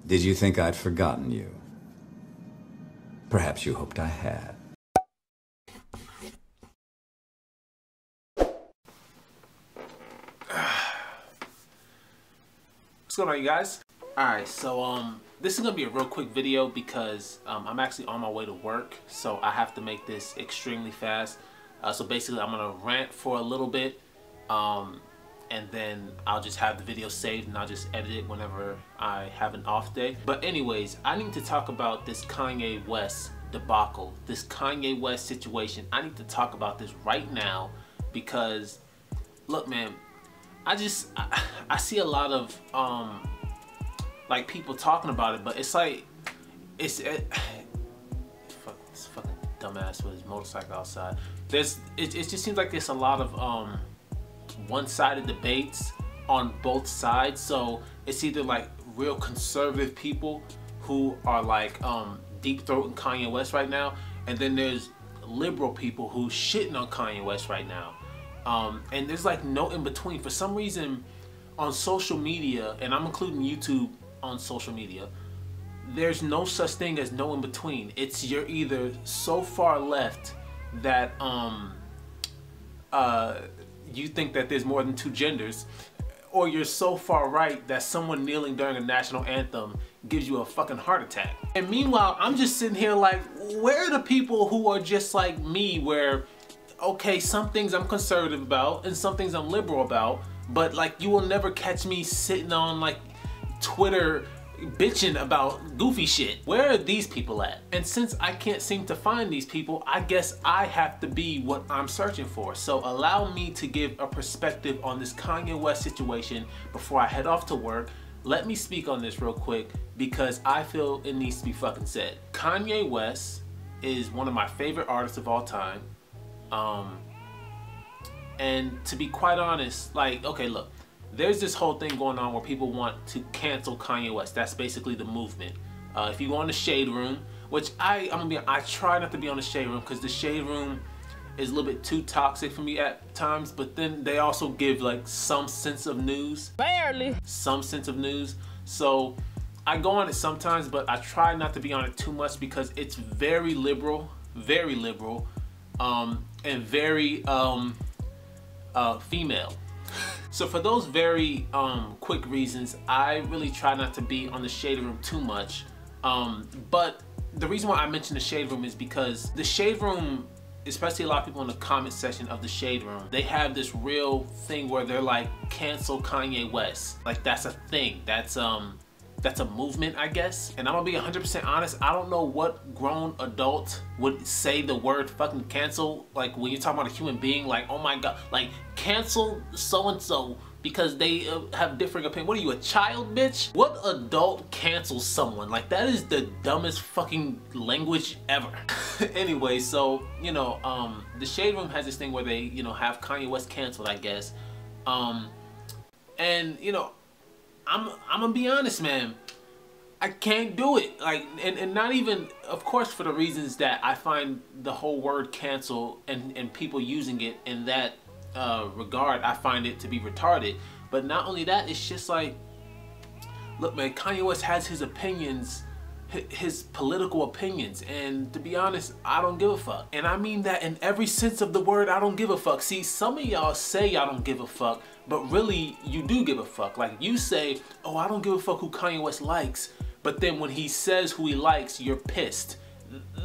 Did you think I'd forgotten you? Perhaps you hoped I had. What's going on, you guys? Alright, so this is gonna be a real quick video because I'm actually on my way to work, so I have to make this extremely fast. So basically I'm gonna rant for a little bit, and then I'll just have the video saved and I'll just edit it whenever I have an off day. But anyways, I need to talk about this Kanye West debacle, this Kanye West situation. I need to talk about this right now because, look, man, I see a lot of like people talking about it, but it's like this fucking dumbass with his motorcycle outside. It just seems like there's a lot of one-sided debates on both sides. So it's either like real conservative people who are like deep throating Kanye West right now, and then there's liberal people who shitting on Kanye West right now. And there's like no in between. For some reason on social media, and I'm including YouTube on social media, there's no such thing as no in between. It's you're either so far left that you think that there's more than two genders, or you're so far right that someone kneeling during a national anthem gives you a fucking heart attack. And meanwhile, I'm just sitting here like, where are the people who are just like me, where okay, some things I'm conservative about and some things I'm liberal about, but like you will never catch me sitting on like Twitter bitching about goofy shit. Where are these people at? And since I can't seem to find these people, I guess I have to be what I'm searching for. So allow me to give a perspective on this Kanye West situation before I head off to work. Let me speak on this real quick because I feel it needs to be fucking said. Kanye West is one of my favorite artists of all time. And to be quite honest, like, okay, look, there's this whole thing going on where people want to cancel Kanye West. That's basically the movement. If you go on the Shade Room, which I try not to be on the Shade Room because the Shade Room is a little bit too toxic for me at times, but then they also give like some sense of news. Barely. Some sense of news. So I go on it sometimes, but I try not to be on it too much because it's very liberal, and very female. So for those very quick reasons, I really try not to be on the Shade Room too much. But the reason why I mention the Shade Room is because the Shade Room, especially a lot of people in the comment section of the Shade Room, they have this real thing where they're like, cancel Kanye West. Like that's a thing. That's a movement, I guess. And I'm gonna be 100% honest, I don't know what grown adult would say the word fucking cancel, like when you're talking about a human being, like, oh my god, like cancel so-and-so because they have different opinions. What are you, a child, bitch? What adult cancels someone? Like that is the dumbest fucking language ever. Anyway, so, you know, the Shade Room has this thing where they, you know, have Kanye West canceled, I guess. And, you know, I'm gonna be honest, man, I can't do it. Like, and not even, of course, for the reasons that I find the whole word cancel and people using it in that regard, I find it to be retarded. But not only that, it's just like, look, man, Kanye West has his opinions, his political opinions, and to be honest, I don't give a fuck. And I mean that in every sense of the word, I don't give a fuck. See, some of y'all say y'all don't give a fuck, but really you do give a fuck. Like you say, oh, I don't give a fuck who Kanye West likes, but then when he says who he likes, you're pissed.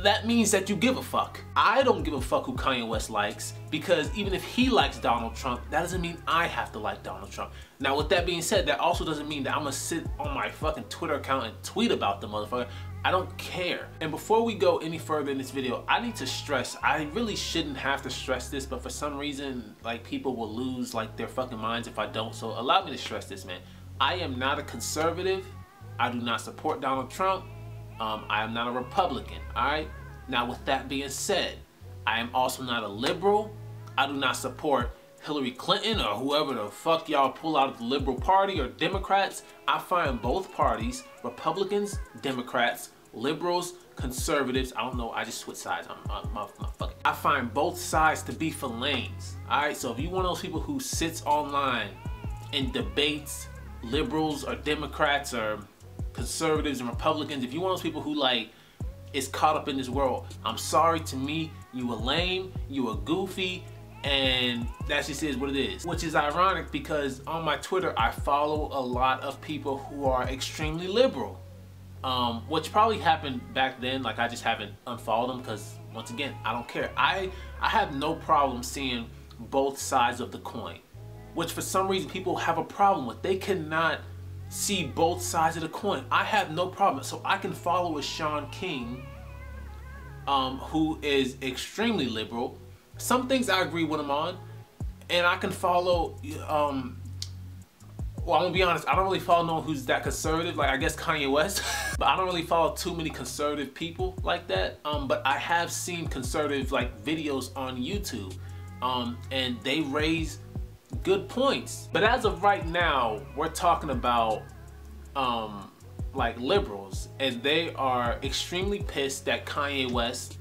That means that you give a fuck. I don't give a fuck who Kanye West likes, because even if he likes Donald Trump, that doesn't mean I have to like Donald Trump. Now with that being said, that also doesn't mean that I'm gonna sit on my fucking Twitter account and tweet about the motherfucker. I don't care. And before we go any further in this video, I need to stress, I really shouldn't have to stress this, but for some reason, like, people will lose like their fucking minds if I don't. So allow me to stress this, man. I am not a conservative. I do not support Donald Trump. I am not a Republican, alright? Now with that being said, I am also not a liberal. I do not support Hillary Clinton or whoever the fuck y'all pull out of the Liberal Party or Democrats. I find both parties, Republicans, Democrats, liberals, conservatives, I don't know, I just switch sides. I find both sides to be for lames, alright? So if you one of those people who sits online and debates liberals or Democrats or conservatives and Republicans, if you're one of those people who like is caught up in this world, I'm sorry, to me, you a lame, you a goofy, and that just is what it is. Which is ironic because on my Twitter, I follow a lot of people who are extremely liberal. Which probably happened back then, like I just haven't unfollowed them because, once again, I don't care. I have no problem seeing both sides of the coin, which for some reason people have a problem with. They cannot see both sides of the coin. I have no problem. So I can follow a Sean King, who is extremely liberal. Some things I agree with him on, and I can follow, well, I'm gonna be honest, I don't really follow no one who's that conservative, like I guess Kanye West, but I don't really follow too many conservative people like that. But I have seen conservative like videos on YouTube, and they raise good points. But as of right now, we're talking about like liberals, and they are extremely pissed that Kanye West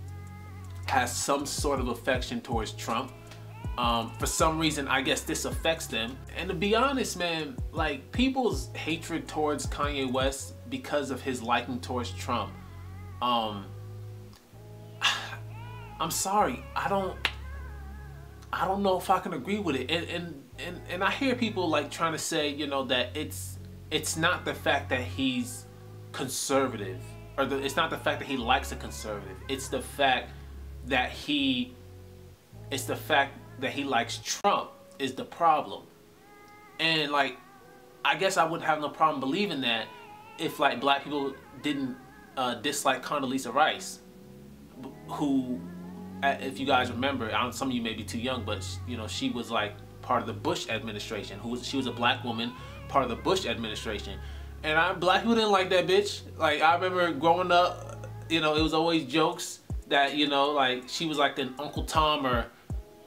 has some sort of affection towards Trump. For some reason, I guess this affects them. And to be honest, man, like people's hatred towards Kanye West because of his liking towards Trump, I'm sorry, I don't know if I can agree with it. And I hear people like trying to say, you know, that it's not the fact that he's conservative, or it's not the fact that he likes a conservative. It's the fact that he likes Trump is the problem. And like, I guess I wouldn't have no problem believing that if like black people didn't dislike Condoleezza Rice, who, if you guys remember, some of you may be too young, but you know, she was like part of the Bush administration. She was a black woman, part of the Bush administration. And black people didn't like that bitch. Like, I remember growing up, you know, it was always jokes that, you know, like she was like an Uncle Tom, or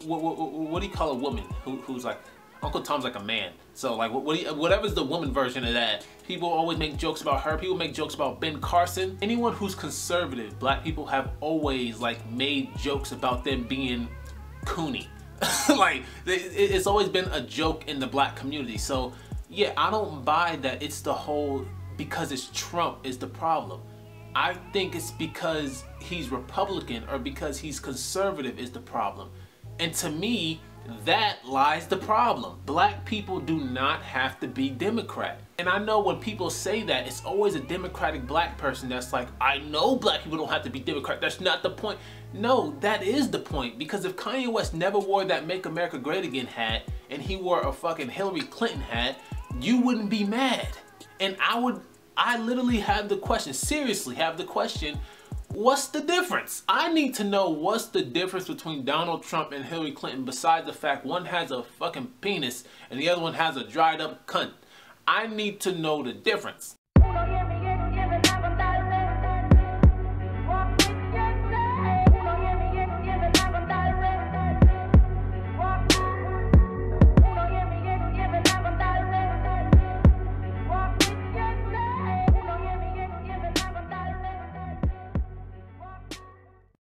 what do you call a woman who's like, Uncle Tom's like a man. So like whatever's the woman version of that, people always make jokes about her. People make jokes about Ben Carson. Anyone who's conservative, black people have always like made jokes about them being coony. Like it's always been a joke in the black community. So yeah, I don't buy that it's the whole because it's Trump is the problem. I think it's because he's Republican or because he's conservative is the problem. And to me, that lies the problem. Black people do not have to be Democrat. And I know when people say that, it's always a Democratic black person that's like, I know black people don't have to be Democrat. That's not the point. No, that is the point. Because if Kanye West never wore that Make America Great Again hat and he wore a fucking Hillary Clinton hat, you wouldn't be mad. And I literally have the question, seriously have the question, what's the difference? I need to know what's the difference between Donald Trump and Hillary Clinton besides the fact one has a fucking penis and the other one has a dried up cunt. I need to know the difference.